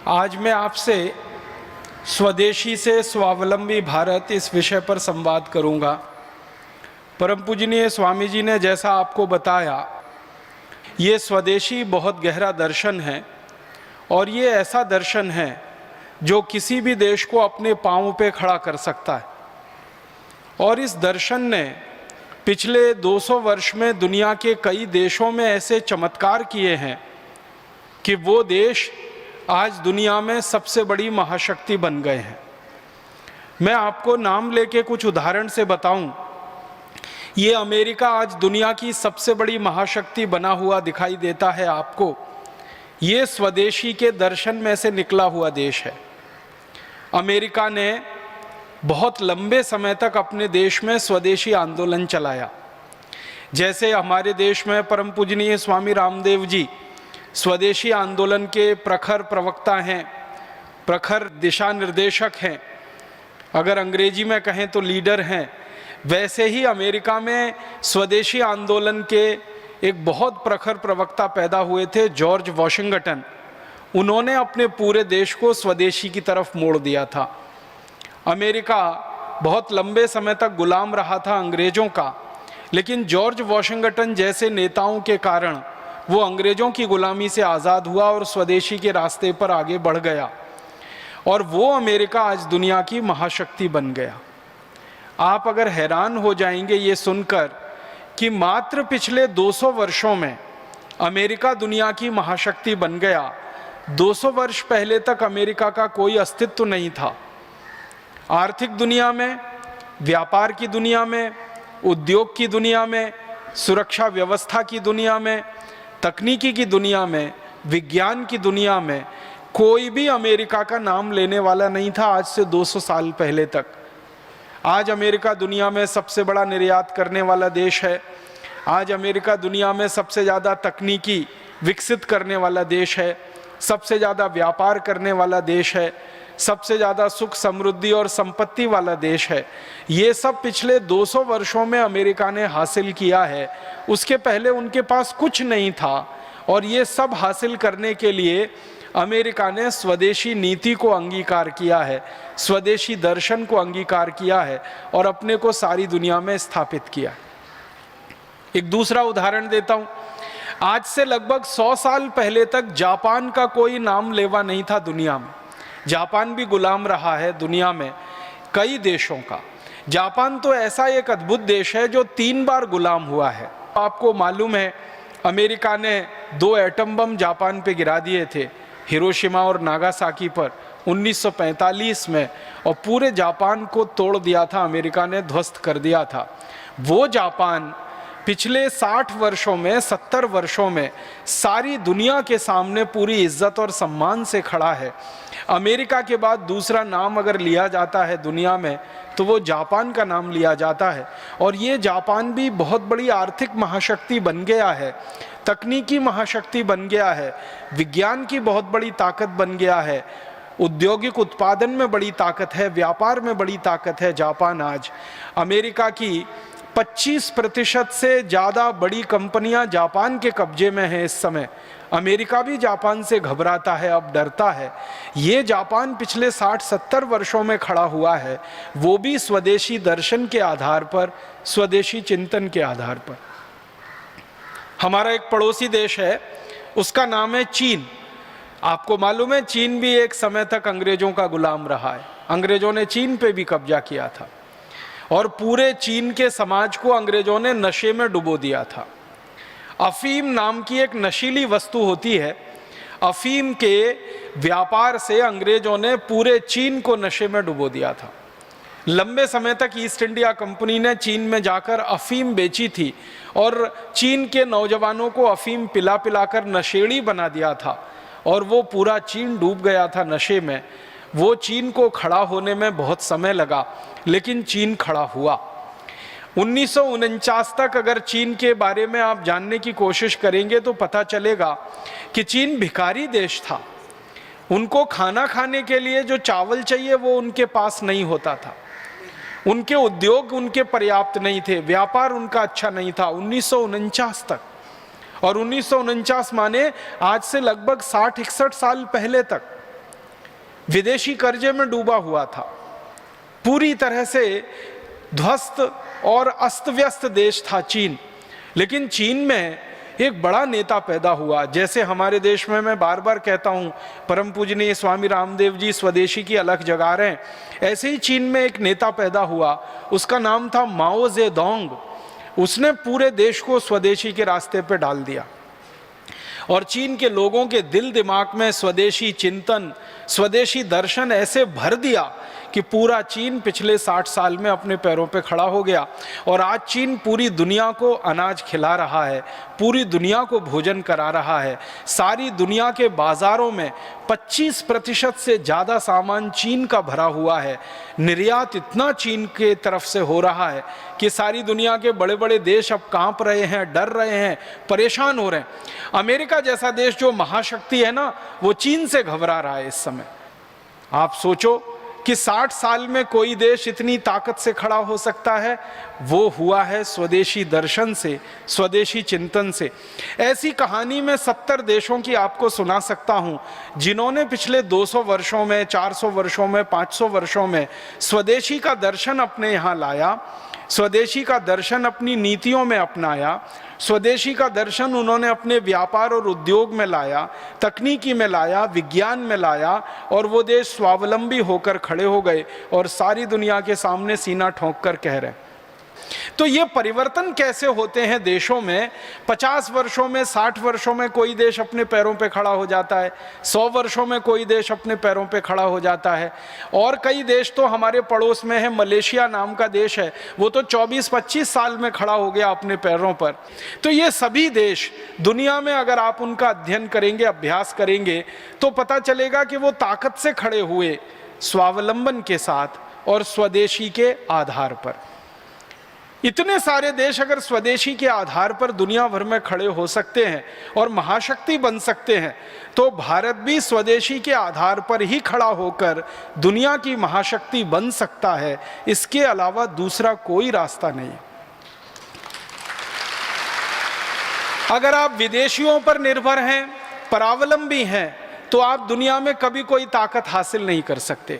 आज मैं आपसे स्वदेशी से स्वावलंबी भारत इस विषय पर संवाद करूंगा। परम पूजनीय स्वामी जी ने जैसा आपको बताया, ये स्वदेशी बहुत गहरा दर्शन है और ये ऐसा दर्शन है जो किसी भी देश को अपने पांव पे खड़ा कर सकता है। और इस दर्शन ने पिछले 200 वर्ष में दुनिया के कई देशों में ऐसे चमत्कार किए हैं कि वो देश आज दुनिया में सबसे बड़ी महाशक्ति बन गए हैं। मैं आपको नाम लेके कुछ उदाहरण से बताऊं, ये अमेरिका आज दुनिया की सबसे बड़ी महाशक्ति बना हुआ दिखाई देता है आपको। ये स्वदेशी के दर्शन में से निकला हुआ देश है। अमेरिका ने बहुत लंबे समय तक अपने देश में स्वदेशी आंदोलन चलाया। जैसे हमारे देश में परम पूजनीय स्वामी रामदेव जी स्वदेशी आंदोलन के प्रखर प्रवक्ता हैं, प्रखर दिशा निर्देशक हैं, अगर अंग्रेजी में कहें तो लीडर हैं। वैसे ही अमेरिका में स्वदेशी आंदोलन के एक बहुत प्रखर प्रवक्ता पैदा हुए थे, जॉर्ज वॉशिंगटन। उन्होंने अपने पूरे देश को स्वदेशी की तरफ मोड़ दिया था। अमेरिका बहुत लंबे समय तक गुलाम रहा था अंग्रेजों का, लेकिन जॉर्ज वॉशिंगटन जैसे नेताओं के कारण वो अंग्रेजों की गुलामी से आज़ाद हुआ और स्वदेशी के रास्ते पर आगे बढ़ गया, और वो अमेरिका आज दुनिया की महाशक्ति बन गया। आप अगर हैरान हो जाएंगे ये सुनकर कि मात्र पिछले 200 वर्षों में अमेरिका दुनिया की महाशक्ति बन गया। 200 वर्ष पहले तक अमेरिका का कोई अस्तित्व नहीं था। आर्थिक दुनिया में, व्यापार की दुनिया में, उद्योग की दुनिया में, सुरक्षा व्यवस्था की दुनिया में, तकनीकी की दुनिया में, विज्ञान की दुनिया में कोई भी अमेरिका का नाम लेने वाला नहीं था आज से 200 साल पहले तक। आज अमेरिका दुनिया में सबसे बड़ा निर्यात करने वाला देश है। आज अमेरिका दुनिया में सबसे ज़्यादा तकनीकी विकसित करने वाला देश है, सबसे ज़्यादा व्यापार करने वाला देश है, सबसे ज़्यादा सुख समृद्धि और संपत्ति वाला देश है। ये सब पिछले 200 वर्षों में अमेरिका ने हासिल किया है। उसके पहले उनके पास कुछ नहीं था, और ये सब हासिल करने के लिए अमेरिका ने स्वदेशी नीति को अंगीकार किया है, स्वदेशी दर्शन को अंगीकार किया है और अपने को सारी दुनिया में स्थापित किया। एक दूसरा उदाहरण देता हूँ। आज से लगभग 100 साल पहले तक जापान का कोई नाम लेवा नहीं था दुनिया में। जापान भी गुलाम रहा है दुनिया में कई देशों का। जापान तो ऐसा एक अद्भुत देश है जो 3 बार गुलाम हुआ है। आपको मालूम है, अमेरिका ने 2 एटम बम जापान पे गिरा दिए थे, हिरोशिमा और नागासाकी पर 1945 में, और पूरे जापान को तोड़ दिया था अमेरिका ने, ध्वस्त कर दिया था। वो जापान पिछले 60 वर्षों में, 70 वर्षों में सारी दुनिया के सामने पूरी इज्जत और सम्मान से खड़ा है। अमेरिका के बाद दूसरा नाम अगर लिया जाता है दुनिया में तो वो जापान का नाम लिया जाता है। और ये जापान भी बहुत बड़ी आर्थिक महाशक्ति बन गया है, तकनीकी महाशक्ति बन गया है, विज्ञान की बहुत बड़ी ताकत बन गया है, औद्योगिक उत्पादन में बड़ी ताकत है, व्यापार में बड़ी ताकत है जापान आज। अमेरिका की 25% से ज़्यादा बड़ी कंपनियां जापान के कब्जे में हैं इस समय। अमेरिका भी जापान से घबराता है, अब डरता है। ये जापान पिछले 60-70 वर्षों में खड़ा हुआ है, वो भी स्वदेशी दर्शन के आधार पर, स्वदेशी चिंतन के आधार पर। हमारा एक पड़ोसी देश है, उसका नाम है चीन। आपको मालूम है, चीन भी एक समय तक अंग्रेजों का गुलाम रहा है। अंग्रेजों ने चीन पे भी कब्जा किया था और पूरे चीन के समाज को अंग्रेजों ने नशे में डुबो दिया था। अफीम नाम की एक नशीली वस्तु होती है, अफीम के व्यापार से अंग्रेजों ने पूरे चीन को नशे में डुबो दिया था। लंबे समय तक ईस्ट इंडिया कंपनी ने चीन में जाकर अफीम बेची थी और चीन के नौजवानों को अफीम पिला पिलाकर नशेड़ी बना दिया था, और वो पूरा चीन डूब गया था नशे में। वो चीन को खड़ा होने में बहुत समय लगा, लेकिन चीन खड़ा हुआ। 1949 तक अगर चीन के बारे में आप जानने की कोशिश करेंगे तो पता चलेगा कि चीन भिखारी देश था। उनको खाना खाने के लिए जो चावल चाहिए वो उनके पास नहीं होता था। उनके उद्योग उनके पर्याप्त नहीं थे, व्यापार उनका अच्छा नहीं था 1949 तक। और 1949 माने आज से लगभग 60-61 साल पहले तक। विदेशी कर्जे में डूबा हुआ था, पूरी तरह से ध्वस्त और अस्त व्यस्त देश था चीन। लेकिन चीन में एक बड़ा नेता पैदा हुआ, जैसे हमारे देश में मैं बार बार कहता हूँ परम पूजनीय स्वामी रामदेव जी स्वदेशी की अलख जगा रहे हैं, ऐसे ही चीन में एक नेता पैदा हुआ, उसका नाम था माओ जेडोंग। उसने पूरे देश को स्वदेशी के रास्ते पे डाल दिया और चीन के लोगों के दिल दिमाग में स्वदेशी चिंतन, स्वदेशी दर्शन ऐसे भर दिया कि पूरा चीन पिछले 60 साल में अपने पैरों पे खड़ा हो गया। और आज चीन पूरी दुनिया को अनाज खिला रहा है, पूरी दुनिया को भोजन करा रहा है। सारी दुनिया के बाज़ारों में 25% से ज़्यादा सामान चीन का भरा हुआ है। निर्यात इतना चीन के तरफ से हो रहा है कि सारी दुनिया के बड़े बड़े देश अब कांप रहे हैं, डर रहे हैं, परेशान हो रहे हैं। अमेरिका जैसा देश जो महाशक्ति है ना, वो चीन से घबरा रहा है इस समय। आप सोचो कि 60 साल में कोई देश इतनी ताकत से खड़ा हो सकता है, वो हुआ है स्वदेशी दर्शन से, स्वदेशी चिंतन से। ऐसी कहानी मैं 70 देशों की आपको सुना सकता हूँ जिन्होंने पिछले 200 वर्षों में, 400 वर्षों में, 500 वर्षों में स्वदेशी का दर्शन अपने यहाँ लाया, स्वदेशी का दर्शन अपनी नीतियों में अपनाया, स्वदेशी का दर्शन उन्होंने अपने व्यापार और उद्योग में लाया, तकनीकी में लाया, विज्ञान में लाया, और वो देश स्वावलंबी होकर खड़े हो गए और सारी दुनिया के सामने सीना ठोंक कर कह रहे हैं। तो ये परिवर्तन कैसे होते हैं देशों में? 50 वर्षों में, 60 वर्षों में कोई देश अपने पैरों पे खड़ा हो जाता है, 100 वर्षों में कोई देश अपने पैरों पे खड़ा हो जाता है। और कई देश तो हमारे पड़ोस में है, मलेशिया नाम का देश है, वो तो 24-25 साल में खड़ा हो गया अपने पैरों पर। तो ये सभी देश दुनिया में अगर आप उनका अध्ययन करेंगे, अभ्यास करेंगे, तो पता चलेगा कि वो ताकत से खड़े हुए, स्वावलंबन के साथ और स्वदेशी के आधार पर। इतने सारे देश अगर स्वदेशी के आधार पर दुनिया भर में खड़े हो सकते हैं और महाशक्ति बन सकते हैं, तो भारत भी स्वदेशी के आधार पर ही खड़ा होकर दुनिया की महाशक्ति बन सकता है। इसके अलावा दूसरा कोई रास्ता नहीं। अगर आप विदेशियों पर निर्भर हैं, परावलंबी हैं, तो आप दुनिया में कभी कोई ताकत हासिल नहीं कर सकते।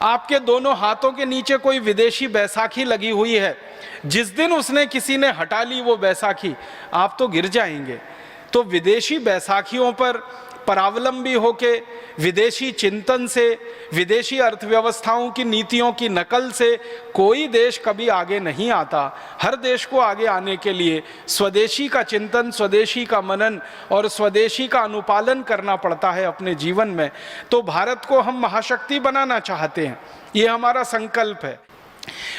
आपके दोनों हाथों के नीचे कोई विदेशी बैसाखी लगी हुई है, जिस दिन उसने किसी ने हटा ली वो बैसाखी, आप तो गिर जाएंगे। तो विदेशी बैसाखियों पर परावलंबी होके, विदेशी चिंतन से, विदेशी अर्थव्यवस्थाओं की नीतियों की नकल से कोई देश कभी आगे नहीं आता। हर देश को आगे आने के लिए स्वदेशी का चिंतन, स्वदेशी का मनन और स्वदेशी का अनुपालन करना पड़ता है अपने जीवन में। तो भारत को हम महाशक्ति बनाना चाहते हैं, ये हमारा संकल्प है।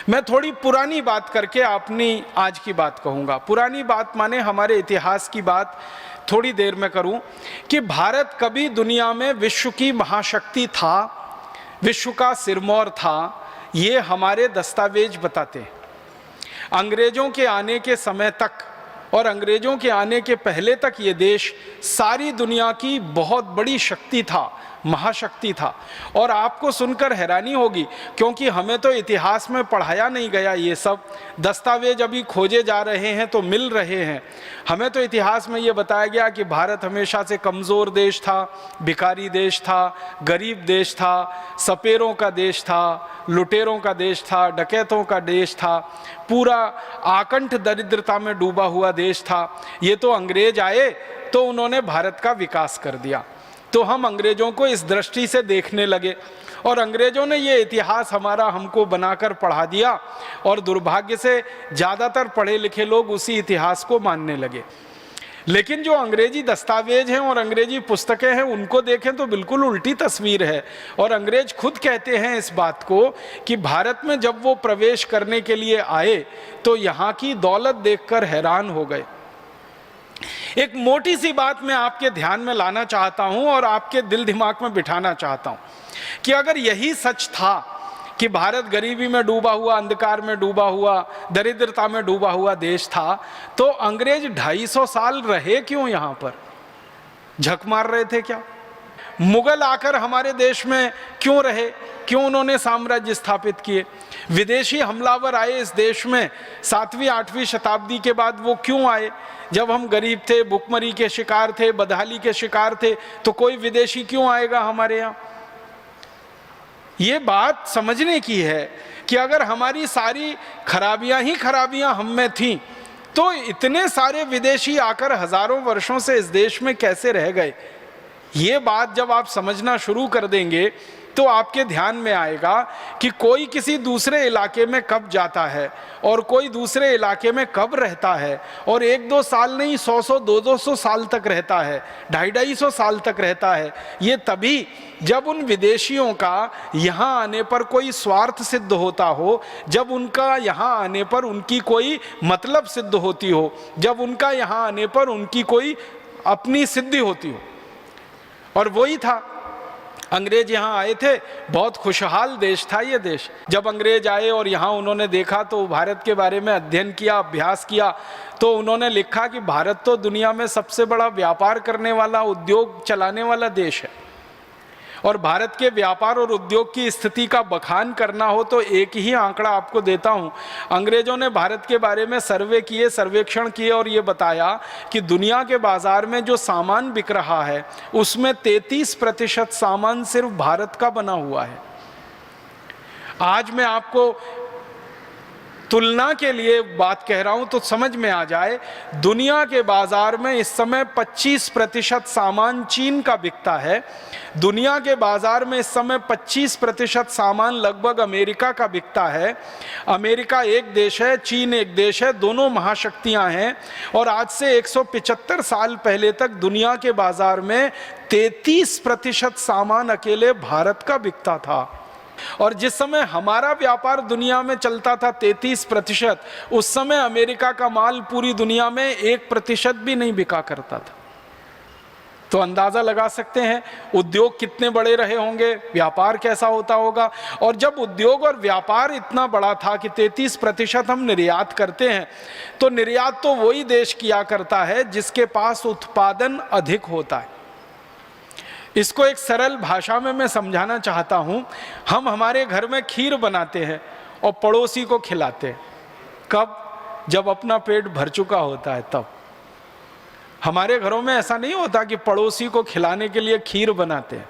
मैं थोड़ी पुरानी बात करके अपनी आज की बात कहूँगा। पुरानी बात माने हमारे इतिहास की बात थोड़ी देर में करूं कि भारत कभी दुनिया में विश्व की महाशक्ति था, विश्व का सिरमौर था, ये हमारे दस्तावेज बताते हैं। अंग्रेजों के आने के समय तक और अंग्रेजों के आने के पहले तक ये देश सारी दुनिया की बहुत बड़ी शक्ति था, महाशक्ति था। और आपको सुनकर हैरानी होगी, क्योंकि हमें तो इतिहास में पढ़ाया नहीं गया, ये सब दस्तावेज अभी खोजे जा रहे हैं तो मिल रहे हैं। हमें तो इतिहास में ये बताया गया कि भारत हमेशा से कमज़ोर देश था, भिखारी देश था, गरीब देश था, सपेरों का देश था, लुटेरों का देश था, डकैतों का देश था, पूरा आकंठ दरिद्रता में डूबा हुआ देश था। ये तो अंग्रेज आए तो उन्होंने भारत का विकास कर दिया। तो हम अंग्रेजों को इस दृष्टि से देखने लगे और अंग्रेजों ने ये इतिहास हमारा हमको बनाकर पढ़ा दिया और दुर्भाग्य से ज़्यादातर पढ़े लिखे लोग उसी इतिहास को मानने लगे। लेकिन जो अंग्रेजी दस्तावेज हैं और अंग्रेजी पुस्तकें हैं उनको देखें तो बिल्कुल उल्टी तस्वीर है। और अंग्रेज खुद कहते हैं इस बात को कि भारत में जब वो प्रवेश करने के लिए आए तो यहाँ की दौलत देखकर हैरान हो गए। एक मोटी सी बात मैं आपके ध्यान में लाना चाहता हूं और आपके दिल दिमाग में बिठाना चाहता हूं कि अगर यही सच था कि भारत गरीबी में डूबा हुआ, अंधकार में डूबा हुआ, दरिद्रता में डूबा हुआ देश था, तो अंग्रेज 250 साल रहे क्यों यहाँ पर? झक मार रहे थे क्या? मुगल आकर हमारे देश में क्यों रहे? क्यों उन्होंने साम्राज्य स्थापित किए? विदेशी हमलावर आए इस देश में 7वीं 8वीं शताब्दी के बाद, वो क्यों आए? जब हम गरीब थे, भुखमरी के शिकार थे, बदहाली के शिकार थे, तो कोई विदेशी क्यों आएगा हमारे यहाँ? ये बात समझने की है कि अगर हमारी सारी खराबियां ही खराबियां हम में थीं तो इतने सारे विदेशी आकर हजारों वर्षों से इस देश में कैसे रह गए। ये बात जब आप समझना शुरू कर देंगे तो आपके ध्यान में आएगा कि कोई किसी दूसरे इलाके में कब जाता है और कोई दूसरे इलाके में कब रहता है, और 1-2 साल नहीं 100-100 200 साल तक रहता है, 250-250 साल तक रहता है। ये तभी जब उन विदेशियों का यहाँ आने पर कोई स्वार्थ सिद्ध होता हो, जब उनका यहाँ आने पर उनकी कोई मतलब सिद्ध होती हो, जब उनका यहाँ आने पर उनकी कोई अपनी सिद्धि होती हो। और वही था, अंग्रेज यहाँ आए थे, बहुत खुशहाल देश था ये देश। जब अंग्रेज आए और यहाँ उन्होंने देखा तो भारत के बारे में अध्ययन किया, अभ्यास किया, तो उन्होंने लिखा कि भारत तो दुनिया में सबसे बड़ा व्यापार करने वाला, उद्योग चलाने वाला देश है, और भारत के व्यापार और उद्योग की स्थिति का बखान करना हो तो एक ही आंकड़ा आपको देता हूं। अंग्रेजों ने भारत के बारे में सर्वे किए, सर्वेक्षण किए और ये बताया कि दुनिया के बाजार में जो सामान बिक रहा है उसमें 33% सामान सिर्फ भारत का बना हुआ है। आज मैं आपको तुलना के लिए बात कह रहा हूं तो समझ में आ जाए, दुनिया के बाजार में इस समय 25% सामान चीन का बिकता है। दुनिया के बाजार में इस समय 25% सामान लगभग अमेरिका का बिकता है। अमेरिका एक देश है, चीन एक देश है, दोनों महाशक्तियां हैं। और आज से 175 साल पहले तक दुनिया के बाजार में 33% सामान अकेले भारत का बिकता था। और जिस समय हमारा व्यापार दुनिया में चलता था 33%, उस समय अमेरिका का माल पूरी दुनिया में 1% भी नहीं बिका करता था। तो अंदाजा लगा सकते हैं उद्योग कितने बड़े रहे होंगे, व्यापार कैसा होता होगा। और जब उद्योग और व्यापार इतना बड़ा था कि 33% हम निर्यात करते हैं, तो निर्यात तो वही देश किया करता है जिसके पास उत्पादन अधिक होता है। इसको एक सरल भाषा में मैं समझाना चाहता हूं। हम हमारे घर में खीर बनाते हैं और पड़ोसी को खिलाते हैं। कब? जब अपना पेट भर चुका होता है तब। हमारे घरों में ऐसा नहीं होता कि पड़ोसी को खिलाने के लिए खीर बनाते हैं।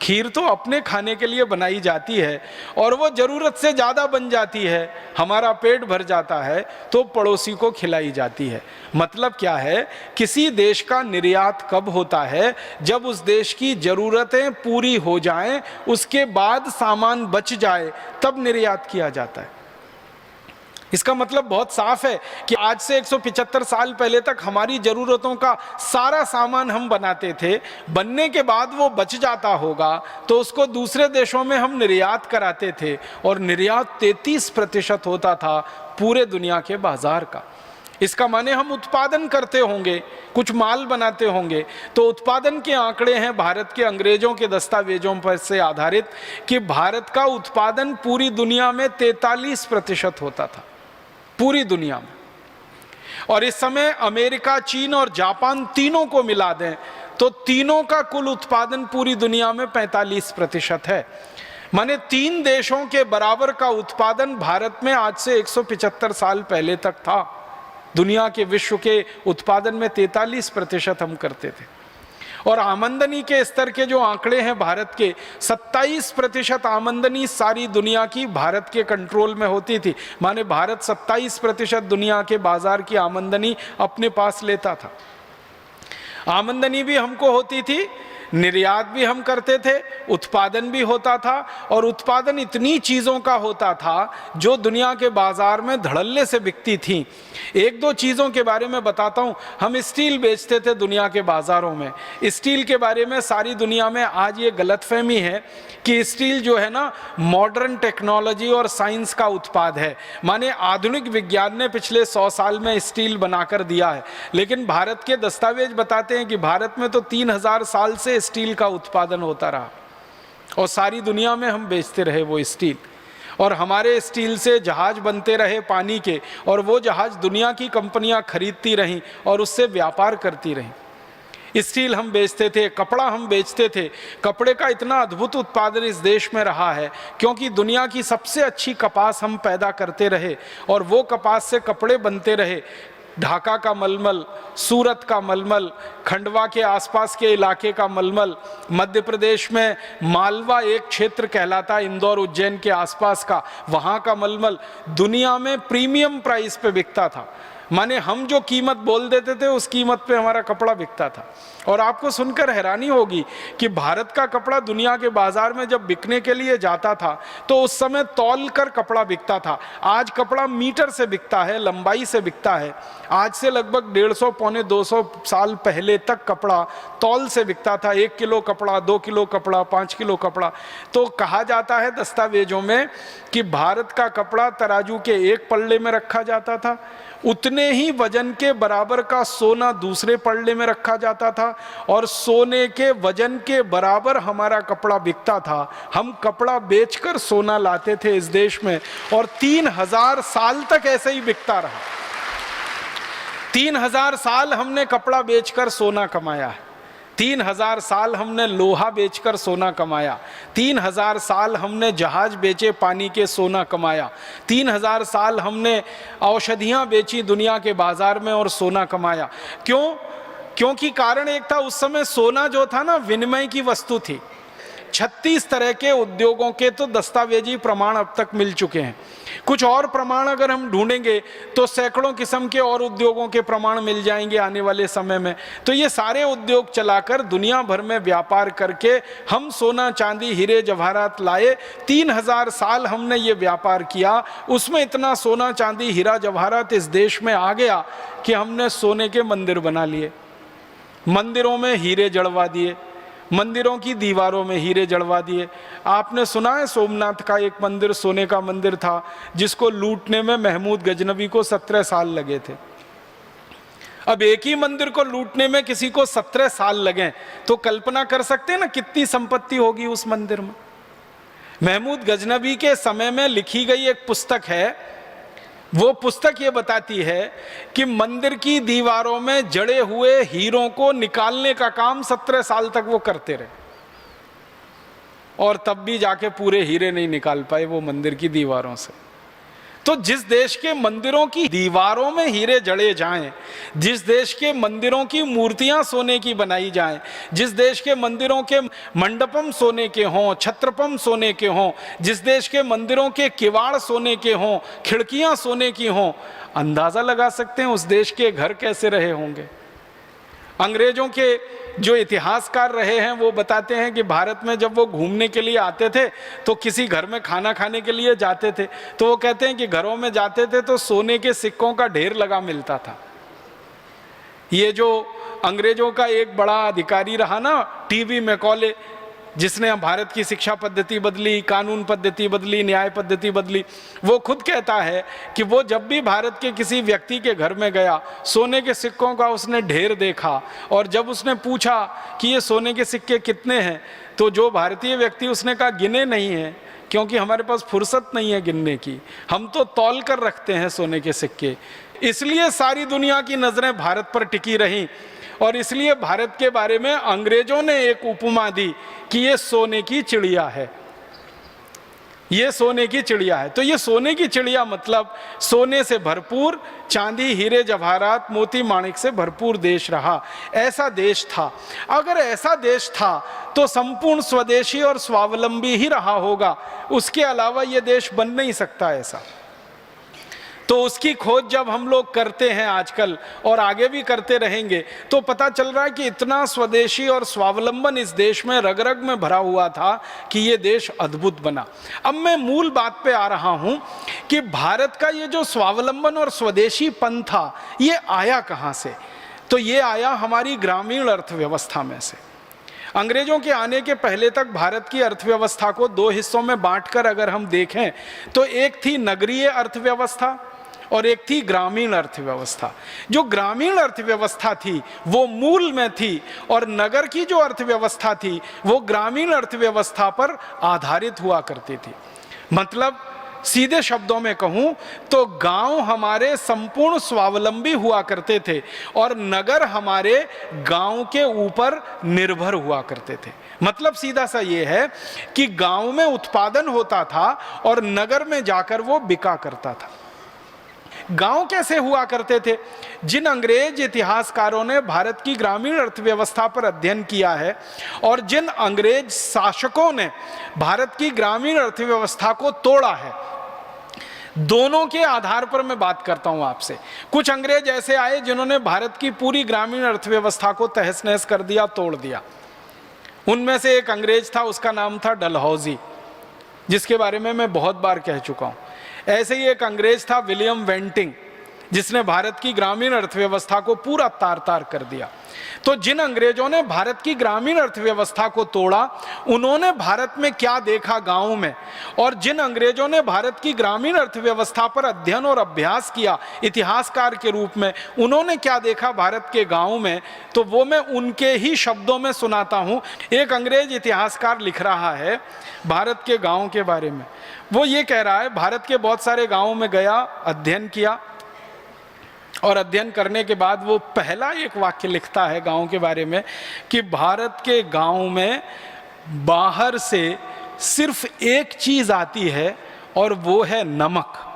खीर तो अपने खाने के लिए बनाई जाती है और वो जरूरत से ज़्यादा बन जाती है, हमारा पेट भर जाता है तो पड़ोसी को खिलाई जाती है। मतलब क्या है, किसी देश का निर्यात कब होता है? जब उस देश की ज़रूरतें पूरी हो जाएं, उसके बाद सामान बच जाए, तब निर्यात किया जाता है। इसका मतलब बहुत साफ है कि आज से 175 साल पहले तक हमारी ज़रूरतों का सारा सामान हम बनाते थे, बनने के बाद वो बच जाता होगा तो उसको दूसरे देशों में हम निर्यात कराते थे, और निर्यात 33% होता था पूरे दुनिया के बाजार का। इसका माने हम उत्पादन करते होंगे, कुछ माल बनाते होंगे। तो उत्पादन के आंकड़े हैं भारत के अंग्रेजों के दस्तावेजों पर से आधारित कि भारत का उत्पादन पूरी दुनिया में 43% होता था, पूरी दुनिया में। और इस समय अमेरिका, चीन और जापान तीनों को मिला दें तो तीनों का कुल उत्पादन पूरी दुनिया में 45% है। माने 3 देशों के बराबर का उत्पादन भारत में आज से 175 साल पहले तक था। दुनिया के विश्व के उत्पादन में 43% हम करते थे। और आमदनी के स्तर के जो आंकड़े हैं भारत के, 27% आमदनी सारी दुनिया की भारत के कंट्रोल में होती थी। माने भारत 27% दुनिया के बाजार की आमदनी अपने पास लेता था। आमदनी भी हमको होती थी, निर्यात भी हम करते थे, उत्पादन भी होता था। और उत्पादन इतनी चीज़ों का होता था जो दुनिया के बाजार में धड़ल्ले से बिकती थी। 1-2 चीज़ों के बारे में बताता हूँ। हम स्टील बेचते थे दुनिया के बाज़ारों में। स्टील के बारे में सारी दुनिया में आज ये गलतफहमी है कि स्टील जो है ना, मॉडर्न टेक्नोलॉजी और साइंस का उत्पाद है। माने आधुनिक विज्ञान ने पिछले 100 साल में स्टील बनाकर दिया है। लेकिन भारत के दस्तावेज बताते हैं कि भारत में तो 3000 साल से स्टील का उत्पादन होता रहा और सारी दुनिया में हम बेचते रहे वो स्टील। और हमारे स्टील से जहाज बनते रहे पानी के, और वो जहाज दुनिया की कंपनियां खरीदती रहीं और उससे व्यापार करती रहीं। स्टील हम बेचते थे, कपड़ा हम बेचते थे। कपड़े का इतना अद्भुत उत्पादन इस देश में रहा है क्योंकि दुनिया की सबसे अच्छी कपास हम पैदा करते रहे और वो कपास से कपड़े बनते रहे। ढाका का मलमल, सूरत का मलमल, खंडवा के आसपास के इलाके का मलमल, मध्य प्रदेश में मालवा एक क्षेत्र कहलाता है इंदौर उज्जैन के आसपास का, वहाँ का मलमल दुनिया में प्रीमियम प्राइस पे बिकता था। माने हम जो कीमत बोल देते थे उस कीमत पे हमारा कपड़ा बिकता था। और आपको सुनकर हैरानी होगी कि भारत का कपड़ा दुनिया के बाजार में जब बिकने के लिए जाता था तो उस समय तौल कर कपड़ा बिकता था। आज कपड़ा मीटर से बिकता है, लंबाई से बिकता है। आज से लगभग 150 पौने 200 साल पहले तक कपड़ा तौल से बिकता था। 1 किलो कपड़ा, 2 किलो कपड़ा, 5 किलो कपड़ा। तो कहा जाता है दस्तावेजों में कि भारत का कपड़ा तराजू के एक पल्ले में रखा जाता था, उतने ही वजन के बराबर का सोना दूसरे पल्ले में रखा जाता था, और सोने के वजन के बराबर हमारा कपड़ा बिकता था। हम कपड़ा बेचकर सोना लाते थे इस देश में, और 3000 साल तक ऐसे ही बिकता रहा। 3000 साल हमने कपड़ा बेचकर सोना कमाया है। 3000 साल हमने लोहा बेचकर सोना कमाया। 3000 साल हमने जहाज बेचे पानी के सोना कमाया। 3000 साल हमने औषधियां बेची दुनिया के बाजार में और सोना कमाया। क्यों? क्योंकि कारण एक था, उस समय सोना जो था ना विनिमय की वस्तु थी। 36 तरह के उद्योगों के तो दस्तावेजी प्रमाण अब तक मिल चुके हैं। कुछ और प्रमाण अगर हम ढूंढेंगे तो सैकड़ों किस्म के और उद्योगों के प्रमाण मिल जाएंगे आने वाले समय में। तो ये सारे उद्योग चलाकर दुनिया भर में व्यापार करके हम सोना चांदी हीरे जवाहरात लाए। 3000 साल हमने ये व्यापार किया, उसमें इतना सोना चांदी हीरा जवाहरात इस देश में आ गया कि हमने सोने के मंदिर बना लिए, मंदिरों में हीरे जड़वा दिए, मंदिरों की दीवारों में हीरे जड़वा दिए। आपने सुना है सोमनाथ का एक मंदिर सोने का मंदिर था जिसको लूटने में महमूद गजनवी को 17 साल लगे थे। अब एक ही मंदिर को लूटने में किसी को 17 साल लगे तो कल्पना कर सकते हैं ना कितनी संपत्ति होगी उस मंदिर में। महमूद गजनवी के समय में लिखी गई एक पुस्तक है, वो पुस्तक ये बताती है कि मंदिर की दीवारों में जड़े हुए हीरों को निकालने का काम 17 साल तक वो करते रहे, और तब भी जाके पूरे हीरे नहीं निकाल पाए वो मंदिर की दीवारों से। तो जिस देश के मंदिरों की दीवारों में हीरे जड़े जाएं, जिस देश के मंदिरों की मूर्तियां सोने की बनाई जाएं, जिस देश के मंदिरों के मंडपम सोने के हों, छत्रपम सोने के हों, जिस देश के मंदिरों के किवाड़ सोने के हों, खिड़कियां सोने की हों, अंदाजा लगा सकते हैं उस देश के घर कैसे रहे होंगे। अंग्रेजों के जो इतिहासकार रहे हैं वो बताते हैं कि भारत में जब वो घूमने के लिए आते थे तो किसी घर में खाना खाने के लिए जाते थे तो वो कहते हैं कि घरों में जाते थे तो सोने के सिक्कों का ढेर लगा मिलता था। ये जो अंग्रेजों का एक बड़ा अधिकारी रहा ना, टीवी मैकॉले, जिसने भारत की शिक्षा पद्धति बदली, कानून पद्धति बदली, न्याय पद्धति बदली, वो खुद कहता है कि वो जब भी भारत के किसी व्यक्ति के घर में गया सोने के सिक्कों का उसने ढेर देखा, और जब उसने पूछा कि ये सोने के सिक्के कितने हैं तो जो भारतीय व्यक्ति उसने कहा गिने नहीं है, क्योंकि हमारे पास फुर्सत नहीं है गिनने की, हम तो तौल कर रखते हैं सोने के सिक्के। इसलिए सारी दुनिया की नजरें भारत पर टिकी रहीं, और इसलिए भारत के बारे में अंग्रेजों ने एक उपमा दी कि ये सोने की चिड़िया है, ये सोने की चिड़िया है। तो ये सोने की चिड़िया मतलब सोने से भरपूर, चांदी हीरे जवाहरात मोती माणिक से भरपूर देश रहा। ऐसा देश था। अगर ऐसा देश था तो संपूर्ण स्वदेशी और स्वावलंबी ही रहा होगा, उसके अलावा ये देश बन नहीं सकता ऐसा। तो उसकी खोज जब हम लोग करते हैं आजकल और आगे भी करते रहेंगे तो पता चल रहा है कि इतना स्वदेशी और स्वावलंबन इस देश में रग रग में भरा हुआ था कि ये देश अद्भुत बना। अब मैं मूल बात पे आ रहा हूं कि भारत का ये जो स्वावलंबन और स्वदेशीपन था ये आया कहां से? तो ये आया हमारी ग्रामीण अर्थव्यवस्था में से। अंग्रेजों के आने के पहले तक भारत की अर्थव्यवस्था को 2 हिस्सों में बांटकर अगर हम देखें तो एक थी नगरीय अर्थव्यवस्था और एक थी ग्रामीण अर्थव्यवस्था। जो ग्रामीण अर्थव्यवस्था थी वो मूल में थी, और नगर की जो अर्थव्यवस्था थी वो ग्रामीण अर्थव्यवस्था पर आधारित हुआ करती थी। मतलब सीधे शब्दों में कहूं तो गांव हमारे संपूर्ण स्वावलंबी हुआ करते थे और नगर हमारे गांव के ऊपर निर्भर हुआ करते थे। मतलब सीधा सा ये है कि गांव में उत्पादन होता था और नगर में जाकर वो बिका करता था। गांव कैसे हुआ करते थे? जिन अंग्रेज इतिहासकारों ने भारत की ग्रामीण अर्थव्यवस्था पर अध्ययन किया है और जिन अंग्रेज शासकों ने भारत की ग्रामीण अर्थव्यवस्था को तोड़ा है, दोनों के आधार पर मैं बात करता हूं आपसे। कुछ अंग्रेज ऐसे आए जिन्होंने भारत की पूरी ग्रामीण अर्थव्यवस्था को तहस नहस कर दिया, तोड़ दिया। उनमें से एक अंग्रेज था, उसका नाम था डलहौजी, जिसके बारे में मैं बहुत बार कह चुका हूं। ऐसे ही एक अंग्रेज था विलियम वेंटिंग, जिसने भारत की ग्रामीण अर्थव्यवस्था को पूरा तार तार कर दिया। तो जिन अंग्रेजों ने भारत की ग्रामीण अर्थव्यवस्था को तोड़ा, उन्होंने भारत में क्या देखा गांव में, और जिन अंग्रेजों ने भारत की ग्रामीण अर्थव्यवस्था पर अध्ययन और अभ्यास किया इतिहासकार के रूप में, उन्होंने क्या देखा भारत के गांव में, तो वो मैं उनके ही शब्दों में सुनाता हूं। एक अंग्रेज इतिहासकार लिख रहा है भारत के गांव के बारे में। वो ये कह रहा है, भारत के बहुत सारे गांवों में गया, अध्ययन किया, और अध्ययन करने के बाद वो पहला एक वाक्य लिखता है गांव के बारे में कि भारत के गांव में बाहर से सिर्फ एक चीज आती है और वो है नमक।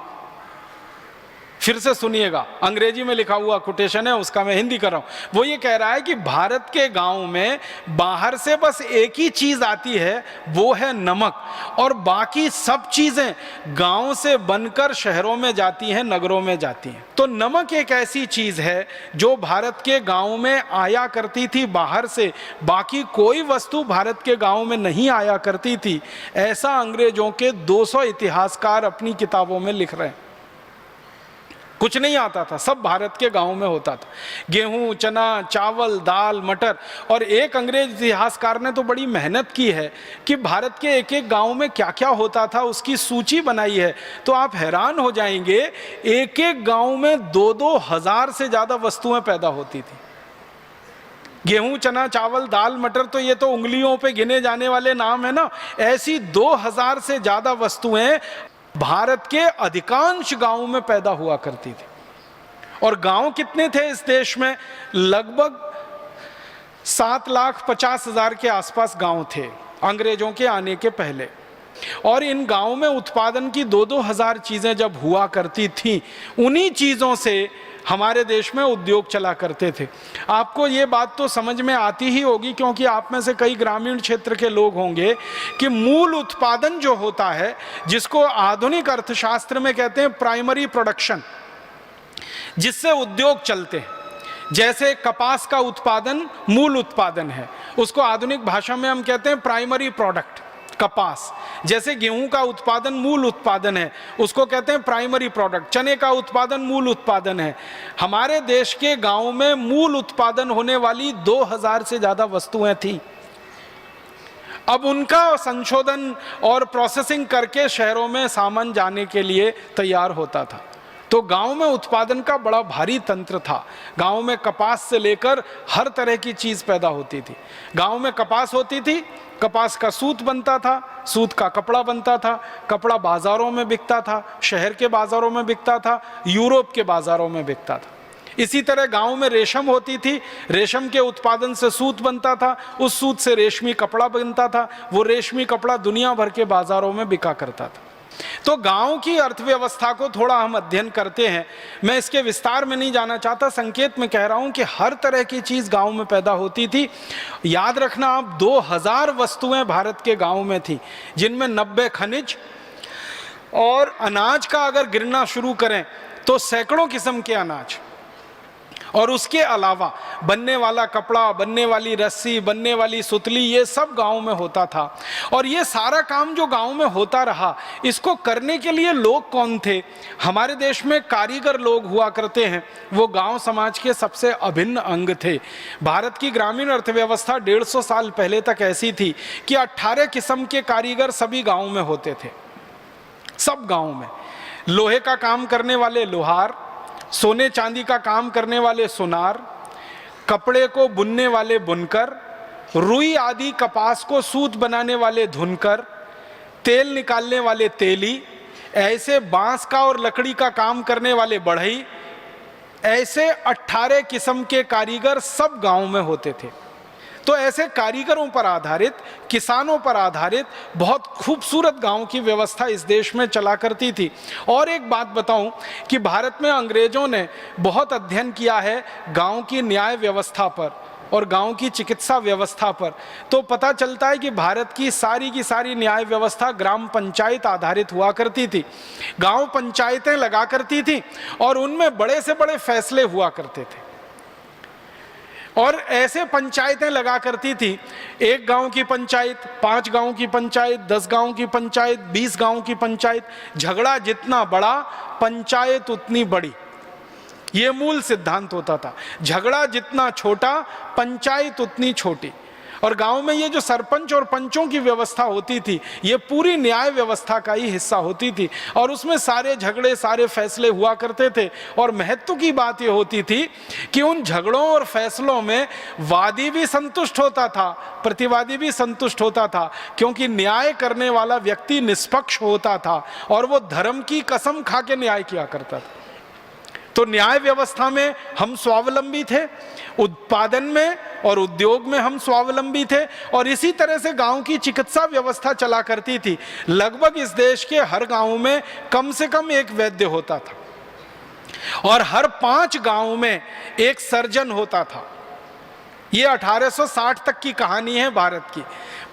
फिर से सुनिएगा, अंग्रेजी में लिखा हुआ कोटेशन है, उसका मैं हिंदी कर रहा हूं। वो ये कह रहा है कि भारत के गांव में बाहर से बस एक ही चीज आती है, वो है नमक, और बाकी सब चीजें गांव से बनकर शहरों में जाती हैं, नगरों में जाती हैं। तो नमक एक ऐसी चीज है जो भारत के गांव में आया करती थी बाहर से, बाकी कोई वस्तु भारत के गांव में नहीं आया करती थी। ऐसा अंग्रेजों के 200 इतिहासकार अपनी किताबों में लिख रहे हैं। कुछ नहीं आता था, सब भारत के गांव में होता था। गेहूं, चना, चावल, दाल, मटर। और एक अंग्रेज इतिहासकार ने तो बड़ी मेहनत की है कि भारत के एक एक गांव में क्या क्या होता था उसकी सूची बनाई है। तो आप हैरान हो जाएंगे, एक एक गांव में 2-2 हजार से ज्यादा वस्तुएं पैदा होती थी। गेहूं, चना, चावल, दाल, मटर, तो ये तो उंगलियों पे गिने जाने वाले नाम है ना। ऐसी 2000 से ज्यादा वस्तुएं भारत के अधिकांश गांवों में पैदा हुआ करती थी। और गांव कितने थे इस देश में? लगभग 7,50,000 के आसपास गांव थे अंग्रेजों के आने के पहले। और इन गांवों में उत्पादन की 2-2 हजार चीजें जब हुआ करती थी, उन्हीं चीजों से हमारे देश में उद्योग चला करते थे। आपको ये बात तो समझ में आती ही होगी, क्योंकि आप में से कई ग्रामीण क्षेत्र के लोग होंगे, कि मूल उत्पादन जो होता है, जिसको आधुनिक अर्थशास्त्र में कहते हैं प्राइमरी प्रोडक्शन, जिससे उद्योग चलते हैं, जैसे कपास का उत्पादन मूल उत्पादन है, उसको आधुनिक भाषा में हम कहते हैं प्राइमरी प्रोडक्ट, कपास। जैसे गेहूं का उत्पादन मूल उत्पादन है, उसको कहते हैं प्राइमरी प्रोडक्ट। चने का उत्पादन मूल उत्पादन है। हमारे देश के गांव में मूल उत्पादन होने वाली 2000 से ज्यादा वस्तुएं थी। अब उनका संशोधन और प्रोसेसिंग करके शहरों में सामान जाने के लिए तैयार होता था। तो गांव में उत्पादन का बड़ा भारी तंत्र था। गांव में कपास से लेकर हर तरह की चीज पैदा होती थी। गांव में कपास होती थी, कपास का सूत बनता था, सूत का कपड़ा बनता था, कपड़ा बाजारों में बिकता था, शहर के बाजारों में बिकता था, यूरोप के बाजारों में बिकता था। इसी तरह गांव में रेशम होती थी, रेशम के उत्पादन से सूत बनता था, उस सूत से रेशमी कपड़ा बनता था, वो रेशमी कपड़ा दुनिया भर के बाजारों में बिका करता था। तो गांव की अर्थव्यवस्था को थोड़ा हम अध्ययन करते हैं। मैं इसके विस्तार में नहीं जाना चाहता, संकेत में कह रहा हूं कि हर तरह की चीज गांव में पैदा होती थी। याद रखना आप, 2000 वस्तुएं भारत के गांव में थी, जिनमें 90 खनिज और अनाज का अगर गिनना शुरू करें तो सैकड़ों किस्म के अनाज, और उसके अलावा बनने वाला कपड़ा, बनने वाली रस्सी, बनने वाली सुतली, ये सब गांव में होता था। और ये सारा काम जो गांव में होता रहा, इसको करने के लिए लोग कौन थे? हमारे देश में कारीगर लोग हुआ करते हैं, वो गांव समाज के सबसे अभिन्न अंग थे। भारत की ग्रामीण अर्थव्यवस्था 150 साल पहले तक ऐसी थी कि 18 किस्म के कारीगर सभी गाँव में होते थे। सब गाँव में लोहे का काम करने वाले लोहार, सोने चांदी का काम करने वाले सुनार, कपड़े को बुनने वाले बुनकर, रुई आदि कपास को सूत बनाने वाले धुनकर, तेल निकालने वाले तेली, ऐसे बांस का और लकड़ी का काम करने वाले बढ़ई, ऐसे 18 किस्म के कारीगर सब गांव में होते थे। तो ऐसे कारीगरों पर आधारित, किसानों पर आधारित बहुत खूबसूरत गांव की व्यवस्था इस देश में चला करती थी। और एक बात बताऊं कि भारत में अंग्रेजों ने बहुत अध्ययन किया है गांव की न्याय व्यवस्था पर और गांव की चिकित्सा व्यवस्था पर। तो पता चलता है कि भारत की सारी न्याय व्यवस्था ग्राम पंचायत आधारित हुआ करती थी। गांव पंचायतें लगा करती थी और उनमें बड़े से बड़े फैसले हुआ करते थे। और ऐसे पंचायतें लगा करती थी, 1 गांव की पंचायत, 5 गांव की पंचायत, 10 गांव की पंचायत, 20 गांव की पंचायत। झगड़ा जितना बड़ा, पंचायत उतनी बड़ी, ये मूल सिद्धांत होता था। झगड़ा जितना छोटा, पंचायत उतनी छोटी। और गांव में ये जो सरपंच और पंचों की व्यवस्था होती थी, ये पूरी न्याय व्यवस्था का ही हिस्सा होती थी और उसमें सारे झगड़े, सारे फैसले हुआ करते थे। और महत्व की बात ये होती थी कि उन झगड़ों और फैसलों में वादी भी संतुष्ट होता था, प्रतिवादी भी संतुष्ट होता था, क्योंकि न्याय करने वाला व्यक्ति निष्पक्ष होता था और वो धर्म की कसम खा के न्याय किया करता था। तो न्याय व्यवस्था में हम स्वावलंबी थे, उत्पादन में और उद्योग में हम स्वावलंबी थे। और इसी तरह से गांव की चिकित्सा व्यवस्था चला करती थी। लगभग इस देश के हर गांव में कम से कम एक वैद्य होता था और हर 5 गांव में एक सर्जन होता था। ये 1860 तक की कहानी है भारत की।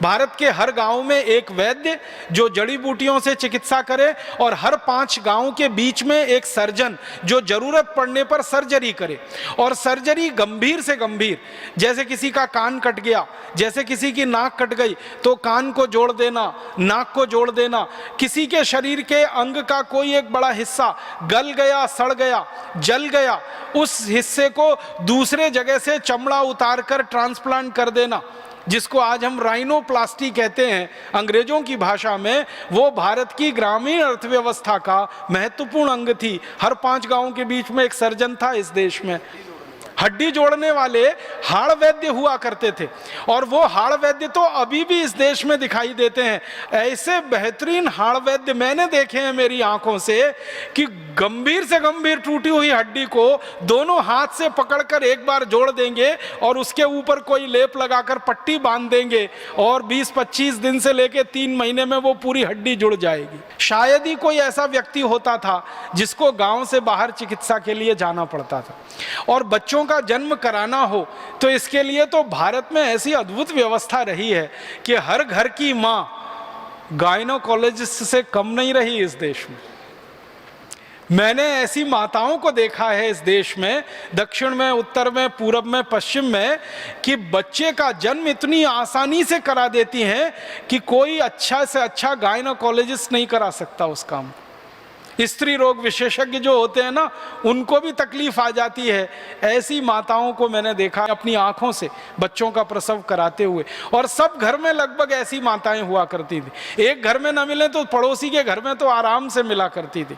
भारत के हर गांव में एक वैद्य जो जड़ी बूटियों से चिकित्सा करे और हर 5 गांव के बीच में एक सर्जन जो जरूरत पड़ने पर सर्जरी करे। और सर्जरी गंभीर से गंभीर, जैसे किसी का कान कट गया, जैसे किसी की नाक कट गई तो कान को जोड़ देना, नाक को जोड़ देना। किसी के शरीर के अंग का कोई एक बड़ा हिस्सा गल गया, सड़ गया, जल गया, उस हिस्से को दूसरे जगह से चमड़ा उतार कर ट्रांसप्लांट कर देना, जिसको आज हम राइनोप्लास्टी कहते हैं अंग्रेजों की भाषा में। वो भारत की ग्रामीण अर्थव्यवस्था का महत्वपूर्ण अंग थी। हर 5 गांवों के बीच में एक सर्जन था इस देश में। हड्डी जोड़ने वाले हाड़ वैद्य हुआ करते थे और वो हाड़ वैद्य तो अभी भी इस देश में दिखाई देते हैं। ऐसे बेहतरीन हाड़ वैद्य मैंने देखे हैं मेरी आंखों से कि गंभीर से गंभीर टूटी हुई हड्डी को दोनों हाथ से पकड़कर एक बार जोड़ देंगे और उसके ऊपर कोई लेप लगाकर पट्टी बांध देंगे और 20-25 दिन से लेकर 3 महीने में वो पूरी हड्डी जुड़ जाएगी। शायद ही कोई ऐसा व्यक्ति होता था जिसको गांव से बाहर चिकित्सा के लिए जाना पड़ता था। और बच्चों का जन्म कराना हो तो इसके लिए तो भारत में ऐसी अद्भुत व्यवस्था रही है कि हर घर की मां गायनोकोलॉजिस्ट से कम नहीं रही इस देश में। मैंने ऐसी माताओं को देखा है इस देश में, दक्षिण में, उत्तर में, पूरब में, पश्चिम में, कि बच्चे का जन्म इतनी आसानी से करा देती हैं कि कोई अच्छा से अच्छा गायनोकोलॉजिस्ट नहीं करा सकता उस काम। स्त्री रोग विशेषज्ञ जो होते हैं ना, उनको भी तकलीफ आ जाती है। ऐसी माताओं को मैंने देखा अपनी आंखों से बच्चों का प्रसव कराते हुए। और सब घर में लगभग ऐसी माताएं हुआ करती थी। एक घर में न मिले तो पड़ोसी के घर में तो आराम से मिला करती थी।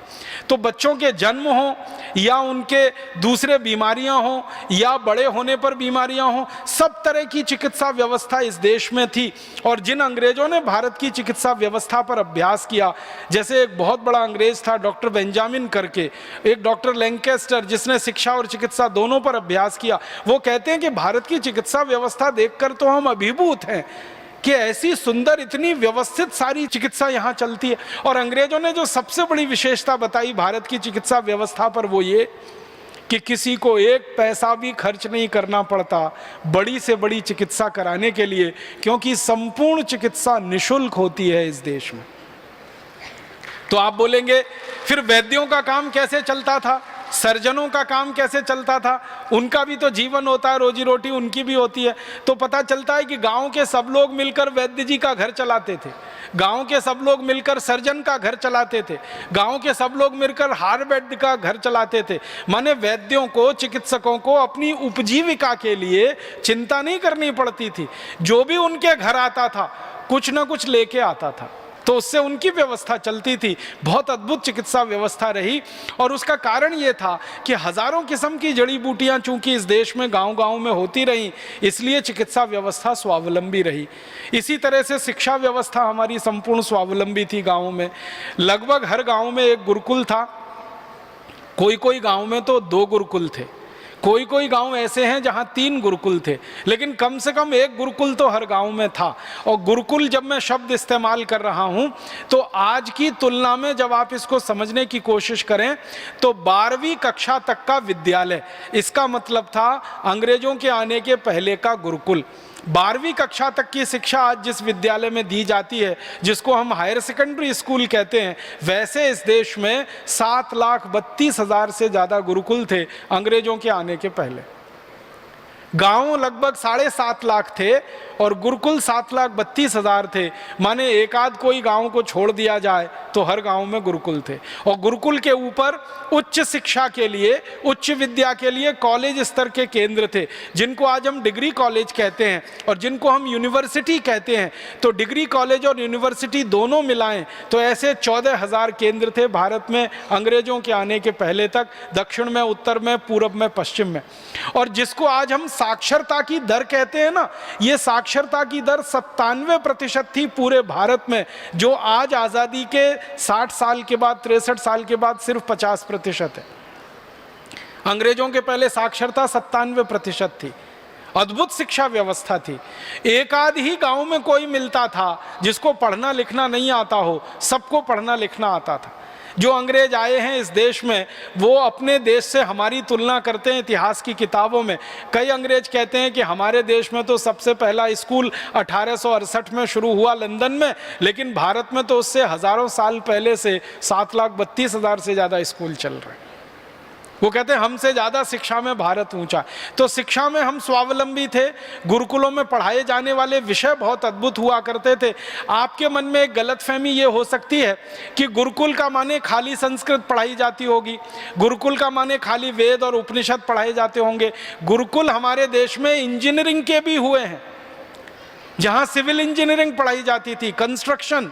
तो बच्चों के जन्म हो या उनके दूसरे बीमारियां हो या बड़े होने पर बीमारियां हो, सब तरह की चिकित्सा व्यवस्था इस देश में थी। और जिन अंग्रेजों ने भारत की चिकित्सा व्यवस्था पर अभ्यास किया, जैसे एक बहुत बड़ा अंग्रेज था डॉक्टर बेंजामिन करके, एक डॉक्टर लैंकेस्टर जिसने शिक्षा और चिकित्सा दोनों पर अभ्यास किया, वो कहते हैं कि भारत की चिकित्सा व्यवस्था देखकर तो हम अभिभूत हैं कि ऐसी सुंदर, इतनी व्यवस्थित सारी चिकित्सा यहाँ चलती है। और अंग्रेजों ने जो सबसे बड़ी विशेषता बताई भारत की चिकित्सा व्यवस्था पर, वो ये कि किसी को 1 पैसा भी खर्च नहीं करना पड़ता बड़ी से बड़ी चिकित्सा कराने के लिए, क्योंकि संपूर्ण चिकित्सा निःशुल्क होती है इस देश में। तो आप बोलेंगे फिर वैद्यों का काम कैसे चलता था, सर्जनों का काम कैसे चलता था? उनका भी तो जीवन होता है, रोजी रोटी उनकी भी होती है। तो पता चलता है कि गांव के सब लोग मिलकर वैद्य जी का घर चलाते थे, गांव के सब लोग मिलकर सर्जन का घर चलाते थे, गांव के सब लोग मिलकर हाड़ वैद्य का घर चलाते थे। माने वैद्यों को, चिकित्सकों को अपनी उपजीविका के लिए चिंता नहीं करनी पड़ती थी। जो भी उनके घर आता था कुछ ना कुछ लेके आता था, तो उससे उनकी व्यवस्था चलती थी। बहुत अद्भुत चिकित्सा व्यवस्था रही। और उसका कारण ये था कि हजारों किस्म की जड़ी बूटियां चूंकि इस देश में गांव-गांव में होती रहीं, इसलिए चिकित्सा व्यवस्था स्वावलंबी रही। इसी तरह से शिक्षा व्यवस्था हमारी संपूर्ण स्वावलंबी थी गाँव में। लगभग हर गाँव में एक गुरुकुल था, कोई कोई गाँव में तो 2 गुरुकुल थे, कोई कोई गांव ऐसे हैं जहां 3 गुरुकुल थे, लेकिन कम से कम एक गुरुकुल तो हर गांव में था। और गुरुकुल जब मैं शब्द इस्तेमाल कर रहा हूं तो आज की तुलना में जब आप इसको समझने की कोशिश करें तो 12वीं कक्षा तक का विद्यालय, इसका मतलब था अंग्रेजों के आने के पहले का गुरुकुल। 12वीं कक्षा तक की शिक्षा आज जिस विद्यालय में दी जाती है, जिसको हम हायर सेकेंडरी स्कूल कहते हैं, वैसे इस देश में 7,32,000 से ज़्यादा गुरुकुल थे अंग्रेजों के आने के पहले। गांव लगभग 7.5 लाख थे और गुरुकुल 7,32,000 थे। माने एक आध कोई गांव को छोड़ दिया जाए तो हर गांव में गुरुकुल थे। और गुरुकुल के ऊपर उच्च शिक्षा के लिए, उच्च विद्या के लिए कॉलेज स्तर के केंद्र थे, जिनको आज हम डिग्री कॉलेज कहते हैं और जिनको हम यूनिवर्सिटी कहते हैं। तो डिग्री कॉलेज और यूनिवर्सिटी दोनों मिलाएं तो ऐसे 14,000 केंद्र थे भारत में अंग्रेजों के आने के पहले तक, दक्षिण में, उत्तर में, पूर्व में, पश्चिम में। और जिसको आज हम साक्षरता की दर कहते हैं ना, ये साक्षरता की दर 97% थी पूरे भारत में, जो आज आज़ादी के 60 साल के बाद, 63 साल के बाद सिर्फ 50% है। अंग्रेजों के पहले साक्षरता 97% थी। अद्भुत शिक्षा व्यवस्था थी। एक आध ही गांव में कोई मिलता था जिसको पढ़ना लिखना नहीं आता हो, सबको पढ़ना लिखना आता था। जो अंग्रेज आए हैं इस देश में, वो अपने देश से हमारी तुलना करते हैं इतिहास की किताबों में। कई अंग्रेज कहते हैं कि हमारे देश में तो सबसे पहला स्कूल 1868 में शुरू हुआ लंदन में, लेकिन भारत में तो उससे हजारों साल पहले से 7,32,000 से ज़्यादा स्कूल चल रहे हैं। वो कहते हैं हमसे ज़्यादा शिक्षा में भारत ऊंचा। तो शिक्षा में हम स्वावलंबी थे। गुरुकुलों में पढ़ाए जाने वाले विषय बहुत अद्भुत हुआ करते थे। आपके मन में एक गलतफहमी ये हो सकती है कि गुरुकुल का माने खाली संस्कृत पढ़ाई जाती होगी, गुरुकुल का माने खाली वेद और उपनिषद पढ़ाए जाते होंगे। गुरुकुल हमारे देश में इंजीनियरिंग के भी हुए हैं, जहाँ सिविल इंजीनियरिंग पढ़ाई जाती थी, कंस्ट्रक्शन।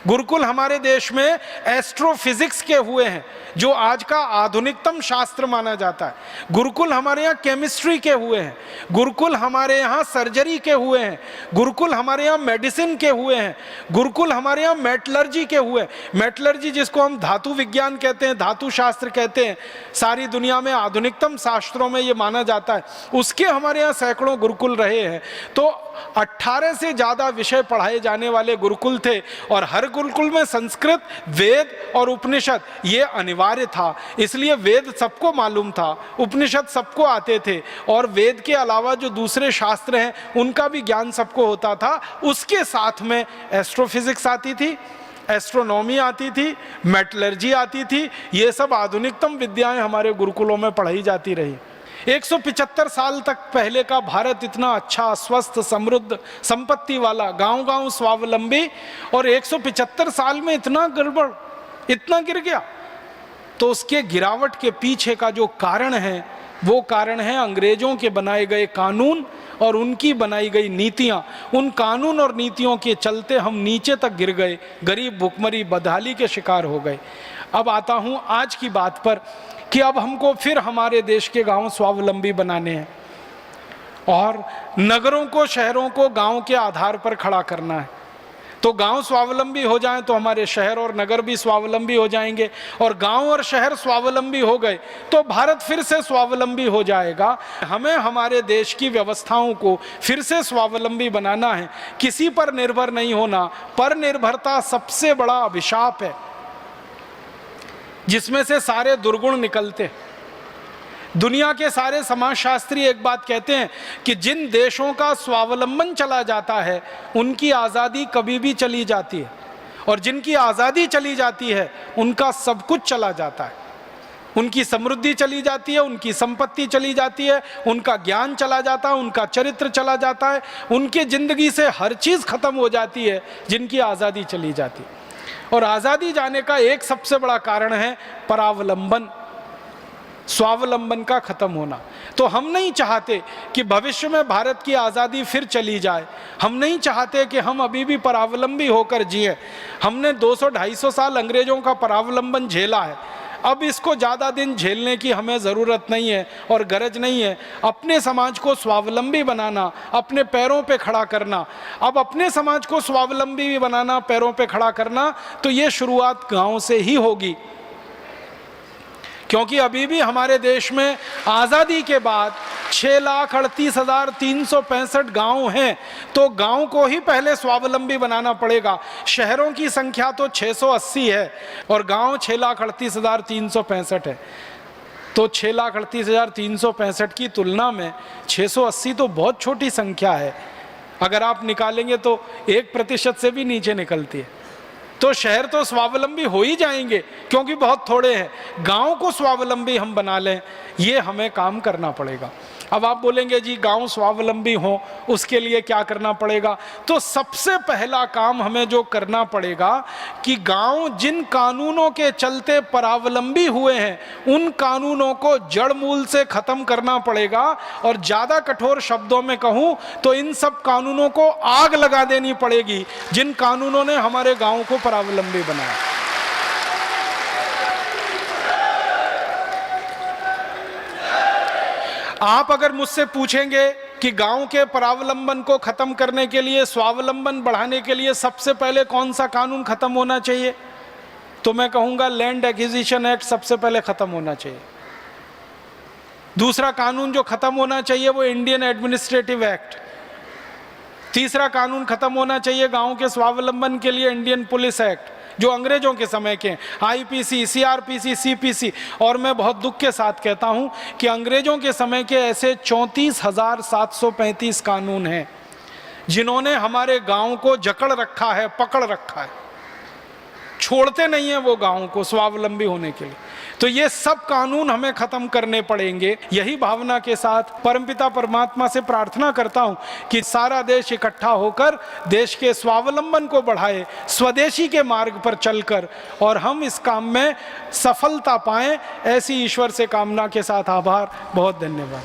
गुरुकुल हमारे देश में एस्ट्रोफिजिक्स के हुए हैं, जो आज का आधुनिकतम शास्त्र माना जाता है। गुरुकुल हमारे यहाँ केमिस्ट्री के हुए हैं, गुरुकुल हमारे यहाँ सर्जरी के हुए हैं, गुरुकुल हमारे यहाँ मेडिसिन के हुए हैं, गुरुकुल हमारे यहाँ मेटलर्जी के हुए। मेटलर्जी जिसको हम धातु विज्ञान कहते हैं, धातु शास्त्र कहते हैं, सारी दुनिया में आधुनिकतम शास्त्रों में ये माना जाता है, उसके हमारे यहाँ सैकड़ों गुरुकुल रहे हैं। तो 18 से ज़्यादा विषय पढ़ाए जाने वाले गुरुकुल थे और हर गुरुकुल में संस्कृत, वेद और उपनिषद ये अनिवार्य था। इसलिए वेद सबको मालूम था, उपनिषद सबको आते थे और वेद के अलावा जो दूसरे शास्त्र हैं उनका भी ज्ञान सबको होता था। उसके साथ में एस्ट्रोफिजिक्स आती थी, एस्ट्रोनॉमी आती थी, मेटलर्जी आती थी। ये सब आधुनिकतम विद्याएं हमारे गुरुकुलों में पढ़ाई जाती रही। 175 साल तक पहले का भारत इतना अच्छा, स्वस्थ, समृद्ध, संपत्ति वाला, गांव-गांव स्वावलंबी, और 175 साल में इतना गड़बड़, इतना गिर गया। तो उसके गिरावट के पीछे का जो कारण है वो कारण है अंग्रेजों के बनाए गए कानून और उनकी बनाई गई नीतियां। उन कानून और नीतियों के चलते हम नीचे तक गिर गए, गरीब, भुखमरी, बदहाली के शिकार हो गए। अब आता हूं आज की बात पर कि अब हमको फिर हमारे देश के गांव स्वावलंबी बनाने हैं और नगरों को, शहरों को गांव के आधार पर खड़ा करना है। तो गांव स्वावलंबी हो जाएं तो हमारे शहर और नगर भी स्वावलंबी हो जाएंगे, और गांव और शहर स्वावलंबी हो गए तो भारत फिर से स्वावलंबी हो जाएगा। हमें हमारे देश की व्यवस्थाओं को फिर से स्वावलंबी बनाना है, किसी पर निर्भर नहीं होना। पर निर्भरता सबसे बड़ा अभिशाप है जिसमें से सारे दुर्गुण निकलते। दुनिया के सारे समाजशास्त्री एक बात कहते हैं कि जिन देशों का स्वावलंबन चला जाता है उनकी आज़ादी कभी भी चली जाती है, और जिनकी आज़ादी चली जाती है उनका सब कुछ चला जाता है। उनकी समृद्धि चली जाती है, उनकी संपत्ति चली जाती है, उनका ज्ञान चला जाता है, उनका चरित्र चला जाता है, उनके जिंदगी से हर चीज़ खत्म हो जाती है जिनकी आज़ादी चली जाती है। और आज़ादी जाने का एक सबसे बड़ा कारण है परावलंबन, स्वावलंबन का खत्म होना। तो हम नहीं चाहते कि भविष्य में भारत की आज़ादी फिर चली जाए। हम नहीं चाहते कि हम अभी भी परावलंबी होकर जिए। हमने 200-250 साल अंग्रेजों का परावलंबन झेला है, अब इसको ज़्यादा दिन झेलने की हमें ज़रूरत नहीं है और गरज नहीं है। अपने समाज को स्वावलंबी बनाना, अपने पैरों पे खड़ा करना। अब अपने समाज को स्वावलंबी बनाना, पैरों पे खड़ा करना, तो ये शुरुआत गाँव से ही होगी, क्योंकि अभी भी हमारे देश में आज़ादी के बाद 6,38,365 गांव हैं, तो गांव को ही पहले स्वावलंबी बनाना पड़ेगा। शहरों की संख्या तो 680 है और गांव 6,38,365 है। तो 6,38,365 की तुलना में 680 तो बहुत छोटी संख्या है। अगर आप निकालेंगे तो 1% से भी नीचे निकलती है। तो शहर तो स्वावलंबी हो ही जाएंगे क्योंकि बहुत थोड़े हैं। गांव को स्वावलंबी हम बना लें, ये हमें काम करना पड़ेगा। अब आप बोलेंगे जी गांव स्वावलंबी हो उसके लिए क्या करना पड़ेगा? तो सबसे पहला काम हमें जो करना पड़ेगा कि गांव जिन कानूनों के चलते परावलंबी हुए हैं उन कानूनों को जड़ मूल से खत्म करना पड़ेगा। और ज्यादा कठोर शब्दों में कहूं तो इन सब कानूनों को आग लगा देनी पड़ेगी जिन कानूनों ने हमारे गांव को परावलंबी बनाया। आप अगर मुझसे पूछेंगे कि गांव के परावलंबन को खत्म करने के लिए, स्वावलंबन बढ़ाने के लिए सबसे पहले कौन सा कानून खत्म होना चाहिए, तो मैं कहूंगा लैंड एक्विजिशन एक्ट सबसे पहले खत्म होना चाहिए। दूसरा कानून जो खत्म होना चाहिए वो इंडियन एडमिनिस्ट्रेटिव एक्ट। तीसरा कानून खत्म होना चाहिए गांव के स्वावलंबन के लिए इंडियन पुलिस एक्ट, जो अंग्रेजों के समय के, आईपीसी, सीआरपीसी, सीपीसी। और मैं बहुत दुख के साथ कहता हूं कि अंग्रेजों के समय के ऐसे 34,735 कानून हैं जिन्होंने हमारे गांव को जकड़ रखा है, पकड़ रखा है, छोड़ते नहीं है वो गांव को स्वावलंबी होने के लिए। तो ये सब कानून हमें खत्म करने पड़ेंगे। यही भावना के साथ परमपिता परमात्मा से प्रार्थना करता हूं कि सारा देश इकट्ठा होकर देश के स्वावलंबन को बढ़ाए, स्वदेशी के मार्ग पर चलकर, और हम इस काम में सफलता पाएं। ऐसी ईश्वर से कामना के साथ आभार। बहुत धन्यवाद।